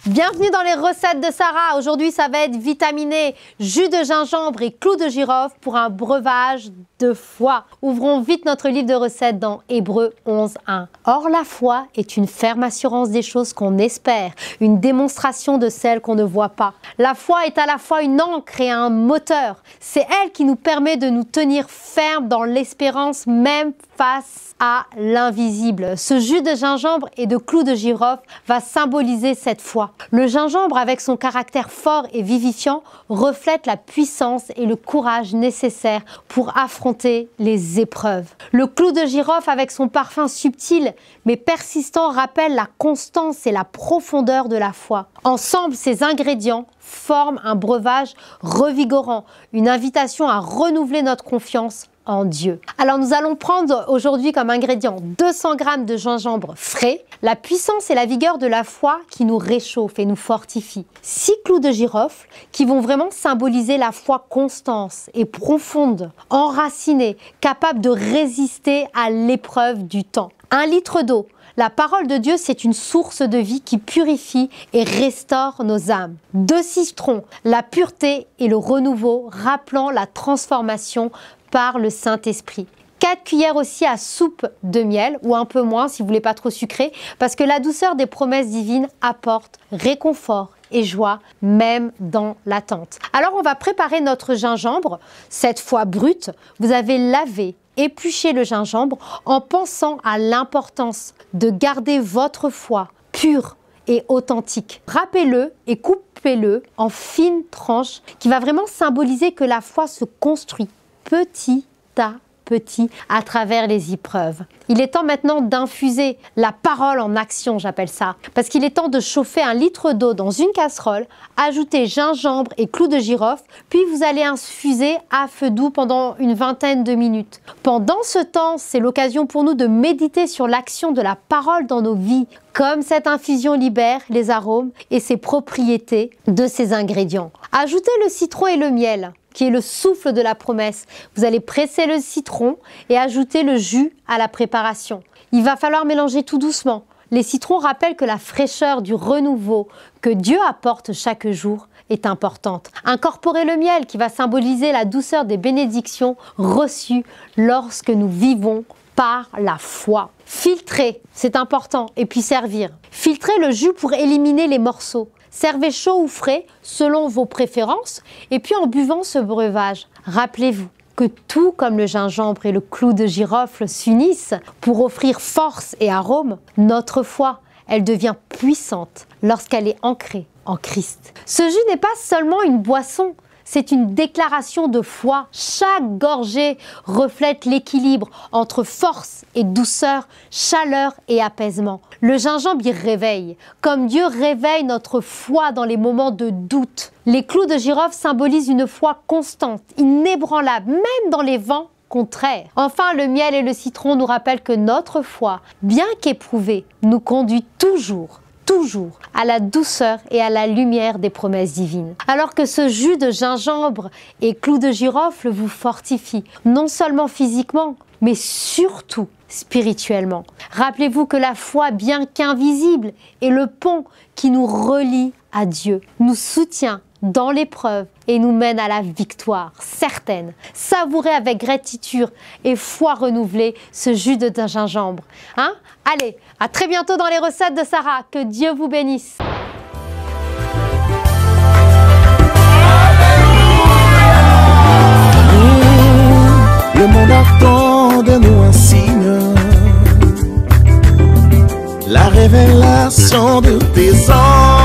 Bienvenue dans les recettes de Sarah. Aujourd'hui, ça va être vitaminé, jus de gingembre et clous de girofle pour un breuvage de foi. Ouvrons vite notre livre de recettes dans Hébreux 11:1. Or, la foi est une ferme assurance des choses qu'on espère, une démonstration de celles qu'on ne voit pas. La foi est à la fois une ancre et un moteur. C'est elle qui nous permet de nous tenir fermes dans l'espérance, même face à l'invisible. Ce jus de gingembre et de clous de girofle va symboliser cette foi. Le gingembre, avec son caractère fort et vivifiant, reflète la puissance et le courage nécessaires pour affronter les épreuves. Le clou de girofle, avec son parfum subtil mais persistant, rappelle la constance et la profondeur de la foi. Ensemble, ces ingrédients forment un breuvage revigorant, une invitation à renouveler notre confiance en Dieu. Alors nous allons prendre aujourd'hui comme ingrédient 200 g de gingembre frais, la puissance et la vigueur de la foi qui nous réchauffe et nous fortifie. 6 clous de girofle qui vont vraiment symboliser la foi constante et profonde, enracinée, capable de résister à l'épreuve du temps. 1 litre d'eau. La parole de Dieu, c'est une source de vie qui purifie et restaure nos âmes. 2 citrons, la pureté et le renouveau, rappelant la transformation par le Saint-Esprit. 4 cuillères aussi à soupe de miel, ou un peu moins si vous voulez pas trop sucré, parce que la douceur des promesses divines apporte réconfort et joie, même dans l'attente. Alors on va préparer notre gingembre, cette fois brut. Vous avez lavé, épluché le gingembre en pensant à l'importance de garder votre foi pure et authentique. Râpez-le et coupez-le en fines tranches qui va vraiment symboliser que la foi se construit petit à petit à travers les épreuves. Il est temps maintenant d'infuser la parole en action, j'appelle ça. Parce qu'il est temps de chauffer 1 litre d'eau dans une casserole, ajouter gingembre et clous de girofle, puis vous allez infuser à feu doux pendant une vingtaine de minutes. Pendant ce temps, c'est l'occasion pour nous de méditer sur l'action de la parole dans nos vies, comme cette infusion libère les arômes et ses propriétés de ces ingrédients. Ajoutez le citron et le miel, qui est le souffle de la promesse. Vous allez presser le citron et ajouter le jus à la préparation. Il va falloir mélanger tout doucement. Les citrons rappellent que la fraîcheur du renouveau que Dieu apporte chaque jour est importante. Incorporez le miel qui va symboliser la douceur des bénédictions reçues lorsque nous vivons par la foi. Filtrez, c'est important, et puis servir. Filtrez le jus pour éliminer les morceaux. Servez chaud ou frais selon vos préférences et puis en buvant ce breuvage, rappelez-vous que tout comme le gingembre et le clou de girofle s'unissent pour offrir force et arôme, notre foi, elle devient puissante lorsqu'elle est ancrée en Christ. Ce jus n'est pas seulement une boisson, c'est une déclaration de foi. Chaque gorgée reflète l'équilibre entre force et douceur, chaleur et apaisement. Le gingembre y réveille, comme Dieu réveille notre foi dans les moments de doute. Les clous de girofle symbolisent une foi constante, inébranlable, même dans les vents contraires. Enfin, le miel et le citron nous rappellent que notre foi, bien qu'éprouvée, nous conduit toujours à la douceur et à la lumière des promesses divines. Alors que ce jus de gingembre et clous de girofle vous fortifie, non seulement physiquement, mais surtout spirituellement. Rappelez-vous que la foi, bien qu'invisible, est le pont qui nous relie à Dieu, nous soutient dans l'épreuve et nous mène à la victoire certaine. Savourez avec gratitude et foi renouvelée ce jus de gingembre. Allez, à très bientôt dans les recettes de Sarah. Que Dieu vous bénisse. Le monde attend de nous un signe, la révélation de tes anges.